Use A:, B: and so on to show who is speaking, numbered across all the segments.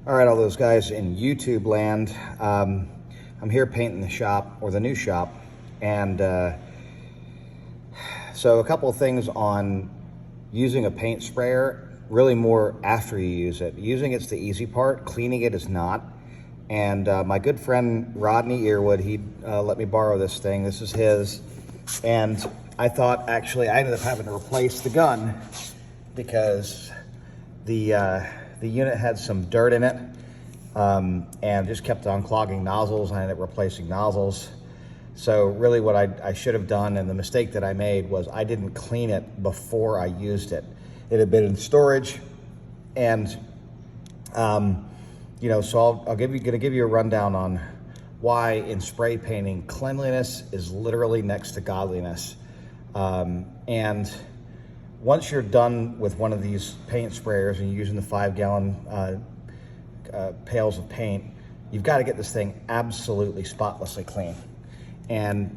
A: All right, all those guys in YouTube land. I'm here painting the shop, or the new shop, and so a couple of things on using a paint sprayer, really more after you use it. Using it's the easy part, cleaning it is not. And my good friend Rodney Earwood, he let me borrow this thing. This is his, and I thought actually I ended up having to replace the gun because the unit had some dirt in it and just kept on clogging nozzles. I ended up replacing nozzles. So really what I should have done, and the mistake that I made, was I didn't clean it before I used it. It had been in storage, and you know, so gonna give you a rundown on why in spray painting cleanliness is literally next to godliness. And once you're done with one of these paint sprayers and you're using the 5-gallon pails of paint, you've got to get this thing absolutely spotlessly clean. And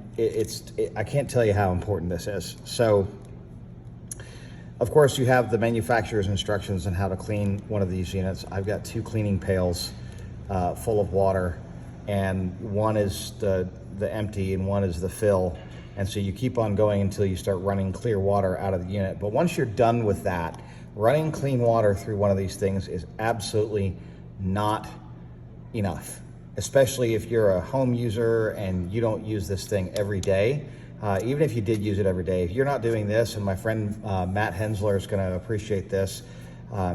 A: I can't tell you how important this is. So, of course, you have the manufacturer's instructions on how to clean one of these units. I've got 2 cleaning pails full of water, and one is the empty and one is the fill. And so you keep on going until you start running clear water out of the unit. But once you're done with that, running clean water through one of these things is absolutely not enough, especially if you're a home user and you don't use this thing every day. Even if you did use it every day, if you're not doing this, and my friend Matt Hensler is going to appreciate this,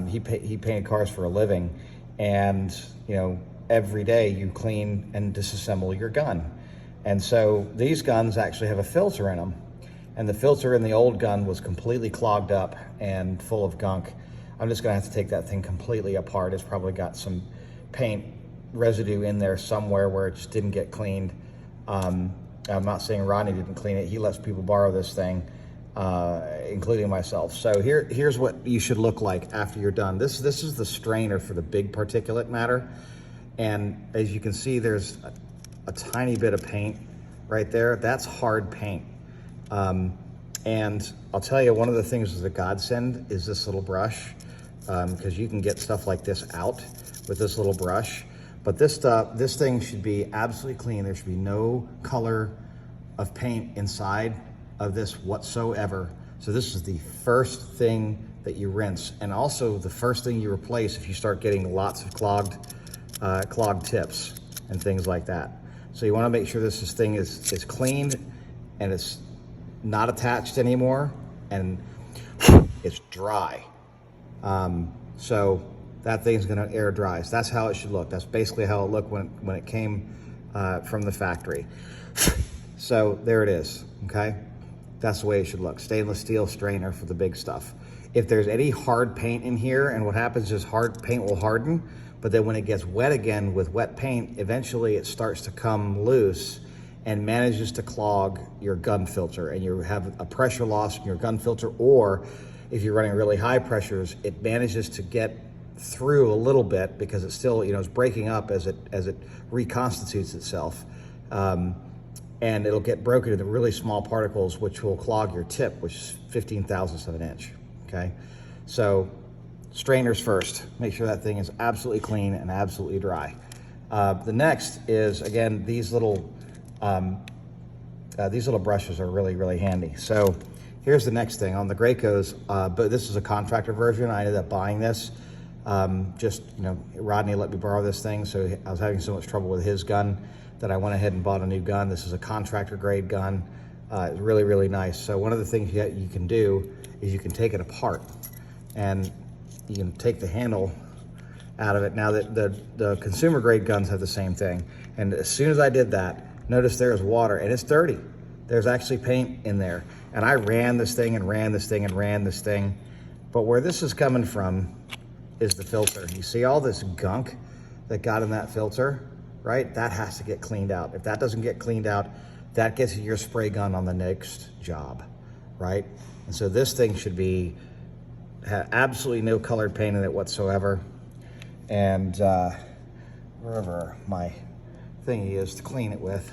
A: he painted cars for a living, and you know, every day you clean and disassemble your gun. And so these guns actually have a filter in them, and the filter in the old gun was completely clogged up and full of gunk. I'm just gonna have to take that thing completely apart. It's probably got some paint residue in there somewhere where it just didn't get cleaned. I'm not saying Rodney didn't clean it. He lets people borrow this thing, including myself. So here's what you should look like after you're done. This is the strainer for the big particulate matter. And as you can see, there's a tiny bit of paint right there. That's hard paint. And I'll tell you, one of the things that's a godsend is this little brush, because you can get stuff like this out with this little brush. But this thing should be absolutely clean. There should be no color of paint inside of this whatsoever. So this is the first thing that you rinse, and also the first thing you replace if you start getting lots of clogged tips and things like that. So you want to make sure this thing is cleaned and it's not attached anymore and it's dry. So that thing's going to air dry. So that's how it should look. That's basically how it looked when it came from the factory. So there it is, okay? That's the way it should look. Stainless steel strainer for the big stuff. If there's any hard paint in here, and what happens is hard paint will harden, but then when it gets wet again with wet paint, eventually it starts to come loose and manages to clog your gun filter, and you have a pressure loss in your gun filter, or if you're running really high pressures, it manages to get through a little bit because it's still, you know, it's breaking up as it reconstitutes itself. And it'll get broken into really small particles, which will clog your tip, which is 15 thousandths of an inch, okay? So strainers first. Make sure that thing is absolutely clean and absolutely dry. The next is, again, these little brushes are really, really handy. So here's the next thing on the Gracos, but this is a contractor version. I ended up buying this. Just, you know, Rodney let me borrow this thing, so I was having so much trouble with his gun that I went ahead and bought a new gun. This is a contractor grade gun. It's really, really nice. So one of the things you can do is you can take it apart and you can take the handle out of it. Now that the consumer grade guns have the same thing. And as soon as I did that, notice there's water and it's dirty. There's actually paint in there. And I ran this thing and ran this thing and ran this thing. But where this is coming from is the filter. You see all this gunk that got in that filter, right? That has to get cleaned out. If that doesn't get cleaned out, that gets your spray gun on the next job, right? And so this thing should have absolutely no colored paint in it whatsoever. And wherever my thingy is to clean it with,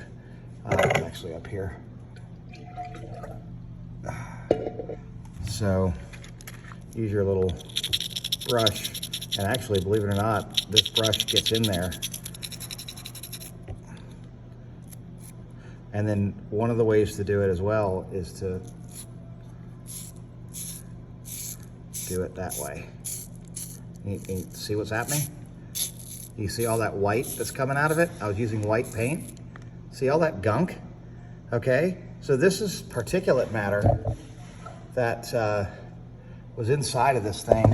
A: actually up here. So use your little brush And actually, believe it or not, this brush gets in there. And then one of the ways to do it as well is to do it that way. You see what's happening? You see all that white that's coming out of it? I was using white paint. See all that gunk? Okay, so this is particulate matter that was inside of this thing,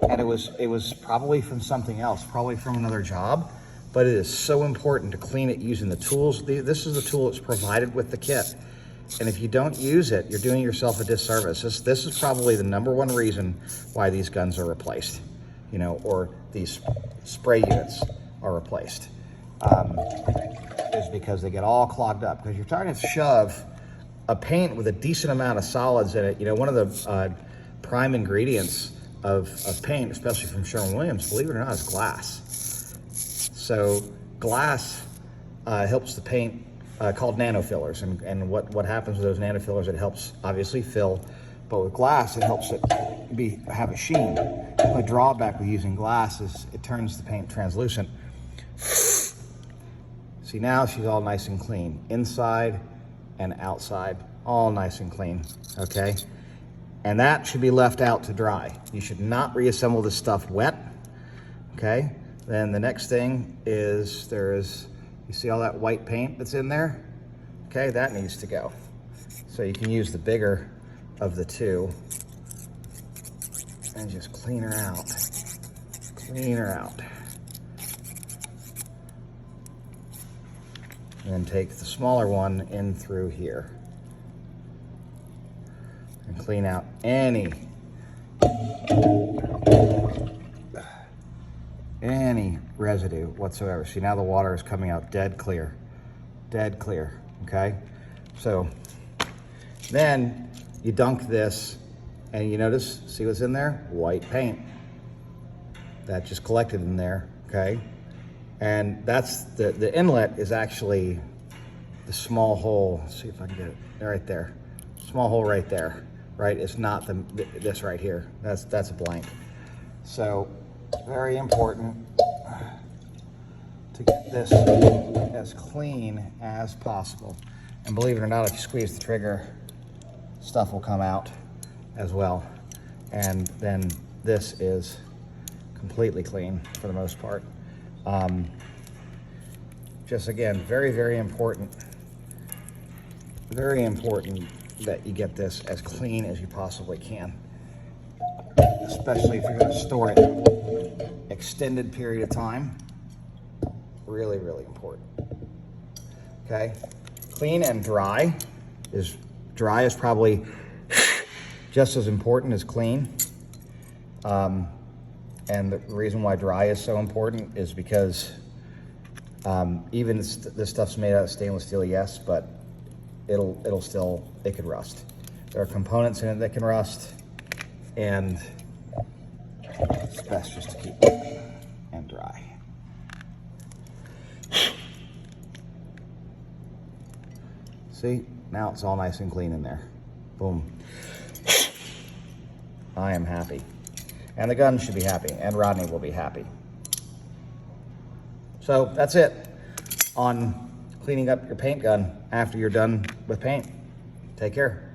A: and it was probably from something else, probably from another job, but it is so important to clean it using the tools. This is the tool that's provided with the kit, and if you don't use it, you're doing yourself a disservice. This is probably the #1 reason why these guns are replaced, you know, or these spray units are replaced, is because they get all clogged up. Because you're trying to shove a paint with a decent amount of solids in it. You know, one of the prime ingredients of paint, especially from Sherwin-Williams, believe it or not, is glass. So glass helps the paint, called nanofillers, and what happens with those nanofillers, it helps obviously fill, but with glass it helps it have a sheen. The drawback with using glass is it turns the paint translucent. See, now she's all nice and clean, inside and outside, all nice and clean, okay? And that should be left out to dry. You should not reassemble this stuff wet, okay? Then the next thing is you see all that white paint that's in there? Okay, that needs to go. So you can use the bigger of the two and just clean her out. Clean her out. And then take the smaller one in through here and clean out any residue whatsoever. See, now the water is coming out dead clear, okay? So then you dunk this and you notice, see what's in there? White paint. That just collected in there, okay? And that's the inlet is actually the small hole. Let's see if I can get it right there. Small hole right there, right? It's not this right here. That's a blank. So very important to get this as clean as possible. And believe it or not, if you squeeze the trigger, stuff will come out as well. And then this is completely clean for the most part. Just again, very, very important that you get this as clean as you possibly can, especially if you're going to store it extended period of time. Really, really important. Okay, clean and dry is probably just as important as clean. And the reason why dry is so important is because even this stuff's made out of stainless steel, yes, but it could rust. There are components in it that can rust, and it's best just to keep it and dry. See, now it's all nice and clean in there. Boom. I am happy. And the gun should be happy, and Rodney will be happy. So that's it on cleaning up your paint gun after you're done with paint. Take care.